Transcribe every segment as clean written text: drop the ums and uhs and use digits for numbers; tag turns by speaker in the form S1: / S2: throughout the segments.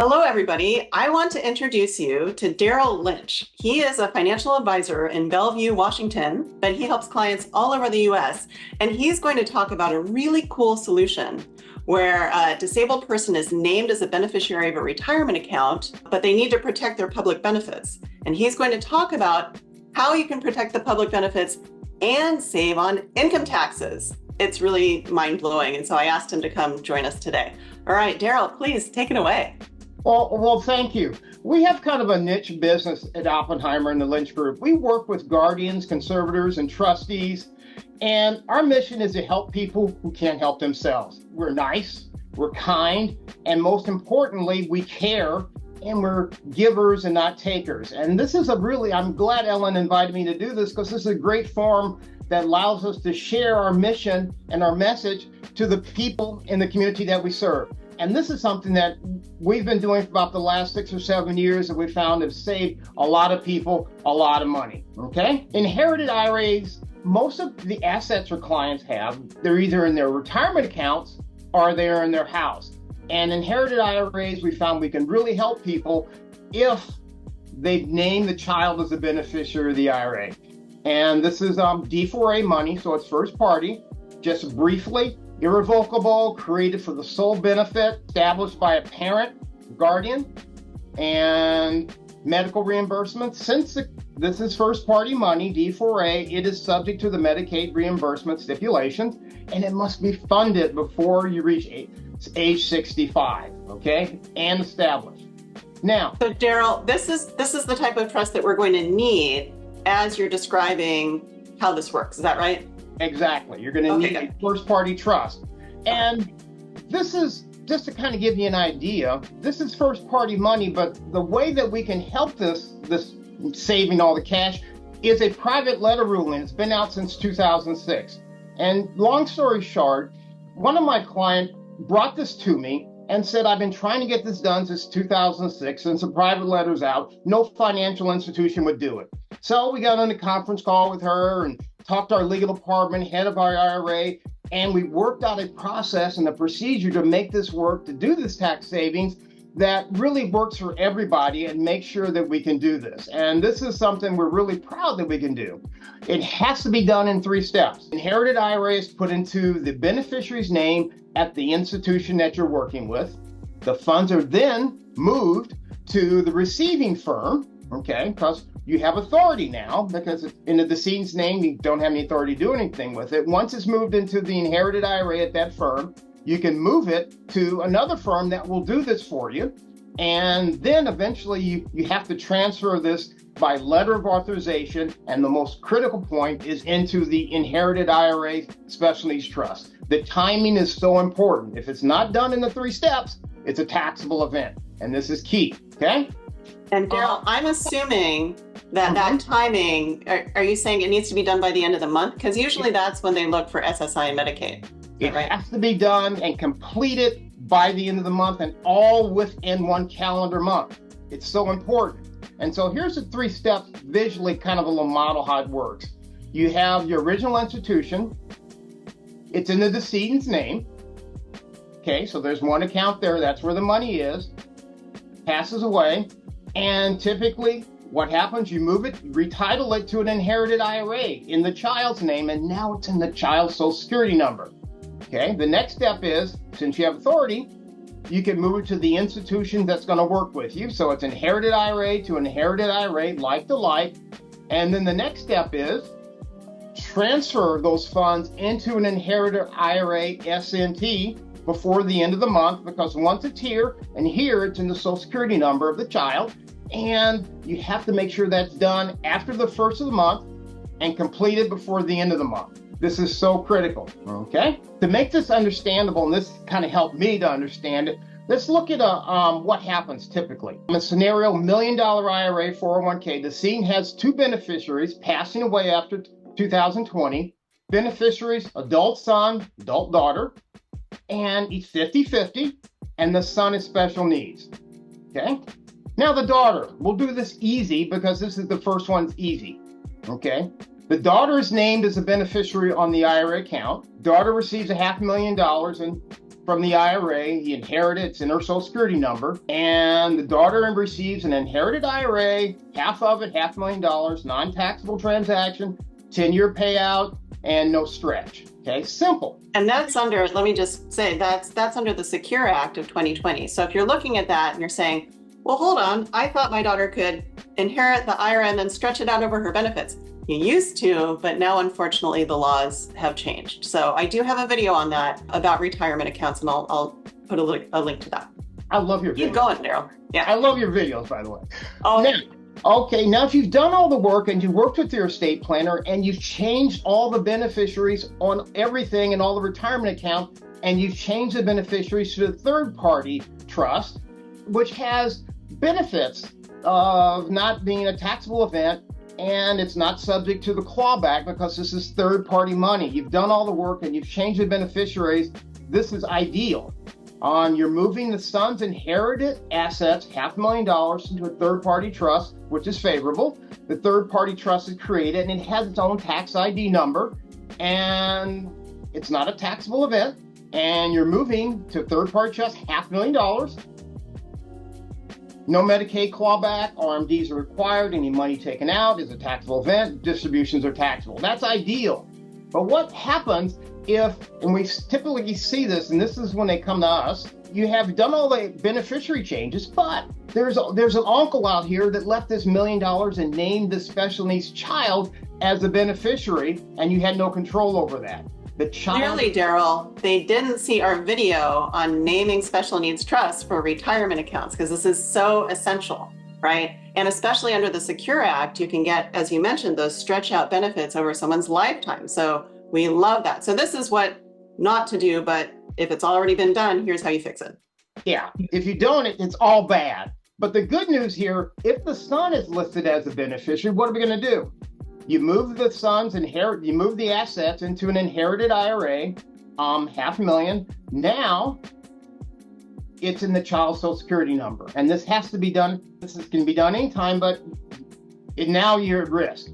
S1: Hello, everybody. I want to introduce you to Darryl Lynch. He is a financial advisor in Bellevue, Washington, but he helps clients all over the US. And he's going to talk about a really cool solution where a disabled person is named as a beneficiary of a retirement account, but they need to protect their public benefits. And he's going to talk about how you can protect the public benefits and save on income taxes. It's really mind-blowing. And so I asked him to come join us today. All right, Darryl, please take it away.
S2: Well, thank you. We have kind of a niche business at Oppenheimer and the Lynch Group. We work with guardians, conservators, and trustees, and our mission is to help people who can't help themselves. We're nice, we're kind, and most importantly, we care, and we're givers and not takers. And this is I'm glad Ellen invited me to do this because this is a great forum that allows us to share our mission and our message to the people in the community that we serve. And this is something that we've been doing for about the last 6 or 7 years that we found have saved a lot of people a lot of money, okay? Inherited IRAs, most of the assets our clients have, they're either in their retirement accounts or they're in their house. And inherited IRAs, we found we can really help people if they've named the child as a beneficiary of the IRA. And this is D4A money, so it's first party. Just briefly, irrevocable, created for the sole benefit, established by a parent, guardian, and medical reimbursement. Since this is first party money, D4A, it is subject to the Medicaid reimbursement stipulations, and it must be funded before you reach age 65, okay, and established. Now,
S1: so Darryl, this is the type of trust that we're going to need as you're describing how this works. Is that right?
S2: Exactly. You're going to need a first-party trust. And this is, just to kind of give you an idea, this is first-party money, but the way that we can help this saving all the cash is a private letter ruling. It's been out since 2006. And long story short, one of my clients brought this to me and said, I've been trying to get this done since 2006, since the private letter's out. No financial institution would do it. So we got on a conference call with her and talked to our legal department, head of our IRA, and we worked out a process and a procedure to make this work, to do this tax savings that really works for everybody and make sure that we can do this. And this is something we're really proud that we can do. It has to be done in 3 steps. Inherited IRA is put into the beneficiary's name at the institution that you're working with. The funds are then moved to the receiving firm, okay, because you have authority now, because in the decedent's name, you don't have any authority to do anything with it. Once it's moved into the inherited IRA at that firm, you can move it to another firm that will do this for you. And then eventually you have to transfer this by letter of authorization. And the most critical point is into the inherited IRA special needs trust. The timing is so important. If it's not done in the 3 steps, it's a taxable event. And this is key, okay?
S1: And Darryl, I'm assuming that that timing, are you saying it needs to be done by the end of the month? Because usually that's when they look for SSI and Medicaid.
S2: It has to be done and completed by the end of the month and all within 1 calendar month. It's so important. And so here's the 3 steps, visually kind of a little model how it works. You have your original institution. It's in the decedent's name. Okay, so there's 1 account there. That's where the money is. Passes away. And typically what happens, you move it, retitle it to an inherited IRA in the child's name, and now it's in the child's social security number. Okay, the next step is, since you have authority, you can move it to the institution that's going to work with you. So it's inherited IRA to inherited IRA, like to like. And then the next step is transfer those funds into an inherited IRA S and T before the end of the month, because once it's here, and here it's in the social security number of the child, and you have to make sure that's done after the 1st of the month and completed before the end of the month. This is so critical, okay? To make this understandable, and this kind of helped me to understand it, let's look at what happens typically. In a scenario, $1 million IRA 401k, the decedent has 2 beneficiaries passing away after 2020. Beneficiaries, adult son, adult daughter, and he's 50-50, and the son is special needs, okay? Now the daughter, we'll do this easy because this is the first one's easy, okay? The daughter is named as a beneficiary on the IRA account. Daughter receives $500,000 in from the IRA. He inherited, it's in her Social Security number, and the daughter receives an inherited IRA, half of it, $500,000, non-taxable transaction, 10-year payout, and no stretch. Okay, simple.
S1: And that's under, let me just say, that's under the Secure Act of 2020. So if you're looking at that and you're saying, well, hold on, I thought my daughter could inherit the IRA and then stretch it out over her benefits. You used to, but now unfortunately the laws have changed. So I do have a video on that about retirement accounts, and I'll put a link to that.
S2: I love your videos.
S1: Keep going, Daryl. Yeah.
S2: I love your videos, by the way.
S1: Oh,
S2: now if you've done all the work and you worked with your estate planner and you've changed all the beneficiaries on everything and all the retirement accounts, and you've changed the beneficiaries to a third-party trust, which has benefits of not being a taxable event, and it's not subject to the clawback because this is third-party money. You've done all the work and you've changed the beneficiaries. This is ideal. You're moving the son's inherited assets, $500,000, into a third-party trust, which is favorable. The third-party trust is created and it has its own tax ID number, and it's not a taxable event. And you're moving to third-party trust, $500,000. No Medicaid clawback, RMDs are required, any money taken out is a taxable event, distributions are taxable. That's ideal. But what happens if, and we typically see this, and this is when they come to us, you have done all the beneficiary changes, but there's an uncle out here that left this $1 million and named this special needs child as a beneficiary, and you had no control over that. The child.
S1: Clearly, Daryl, they didn't see our video on naming special needs trusts for retirement accounts, because this is so essential, right? And especially under the Secure Act, you can get, as you mentioned, those stretch out benefits over someone's lifetime. So we love that. So this is what not to do, but if it's already been done, here's how you fix it.
S2: Yeah, if you don't, it's all bad. But the good news here, if the son is listed as a beneficiary, what are we going to do? You move the son's you move the assets into an inherited IRA, $500,000. Now it's in the child's Social Security number. And this has to be done, can be done anytime, but now you're at risk.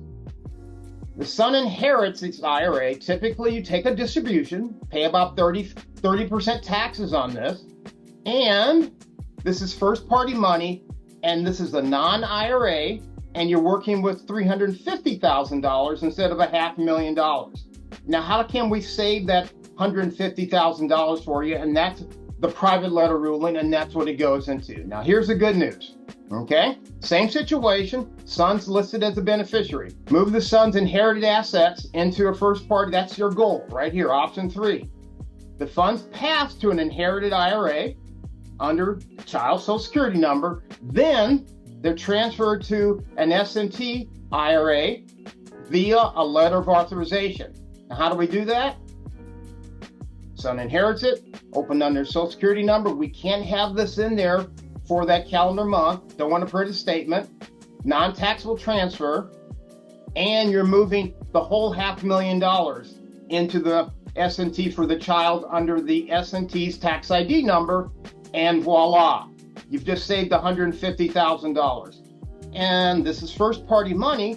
S2: The son inherits its IRA. Typically you take a distribution, pay about 30% taxes on this. And this is first party money, and this is a non-IRA, and you're working with $350,000 instead of $500,000. Now, how can we save that $150,000 for you? And that's the private letter ruling, and that's what it goes into. Now, here's the good news, okay? Same situation, son's listed as a beneficiary. Move the son's inherited assets into a first party. That's your goal right here, option 3. The funds pass to an inherited IRA under child Social Security number, then they're transferred to an S and T IRA via a letter of authorization. Now, how do we do that? Son inherits it, opened under Social Security number. We can't have this in there for that calendar month. Don't want to print a statement. Non-taxable transfer, and you're moving the whole $500,000 into the S and T for the child under the S and T's tax ID number, and voila. You've just saved $150,000. And this is first party money.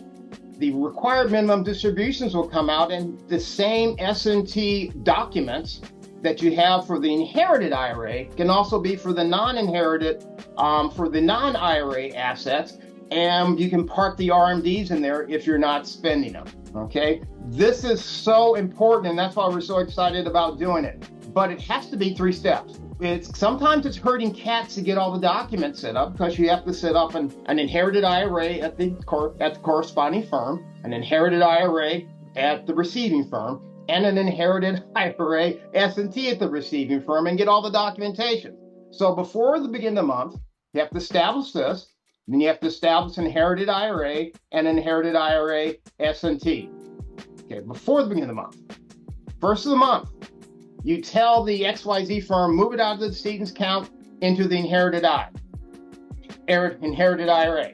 S2: The required minimum distributions will come out, and the same S and T documents that you have for the inherited IRA can also be for the non-inherited, for the non-IRA assets. And you can park the RMDs in there if you're not spending them, okay? This is so important, and that's why we're so excited about doing it. But it has to be 3 steps. Sometimes it's hurting cats to get all the documents set up, because you have to set up an inherited IRA at the corresponding firm, an inherited IRA at the receiving firm, and an inherited IRA S&T at the receiving firm, and get all the documentation. So before the beginning of the month, you have to establish this, then you have to establish an inherited IRA and an inherited IRA S&T. Okay, before the beginning of the month. First of the month, you tell the XYZ firm, move it out of the decedent's account into the inherited IRA.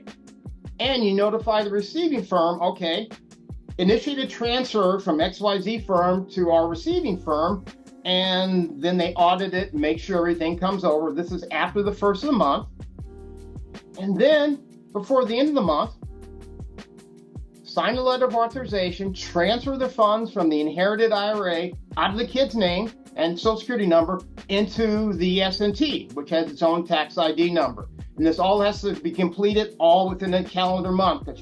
S2: And you notify the receiving firm, okay, initiate a transfer from XYZ firm to our receiving firm, and then they audit it, make sure everything comes over. This is after the first of the month. And then, before the end of the month, sign a letter of authorization, transfer the funds from the inherited IRA out of the kid's name and Social Security number into the S&T, which has its own tax ID number. And this all has to be completed all within a calendar month. At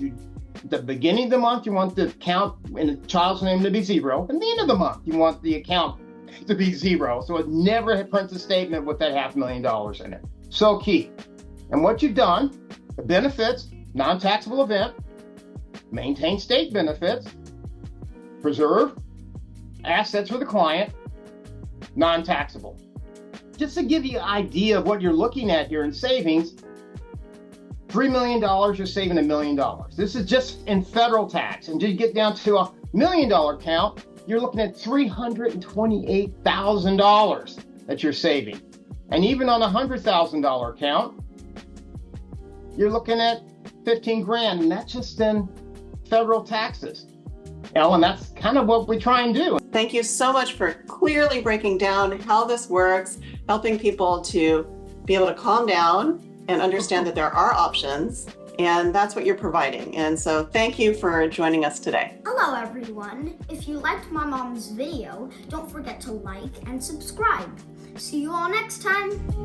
S2: the beginning of the month, you want the account in the child's name to be 0. And the end of the month, you want the account to be 0. So it never prints a statement with that $500,000 in it. So key. And what you've done, the benefits, non-taxable event, maintain state benefits, preserve assets for the client, non-taxable. Just to give you an idea of what you're looking at here in savings, $3 million, you're saving $1 million. This is just in federal tax. And to get down to $1 million count, you're looking at $328,000 that you're saving. And even on a $100,000 count, you're looking at 15 grand, and that's just in federal taxes. And that's kind of what we try and do.
S1: Thank you so much for clearly breaking down how this works, helping people to be able to calm down and understand that there are options, and that's what you're providing. And so thank you for joining us today.
S3: Hello everyone. If you liked my mom's video, don't forget to like and subscribe. See you all next time.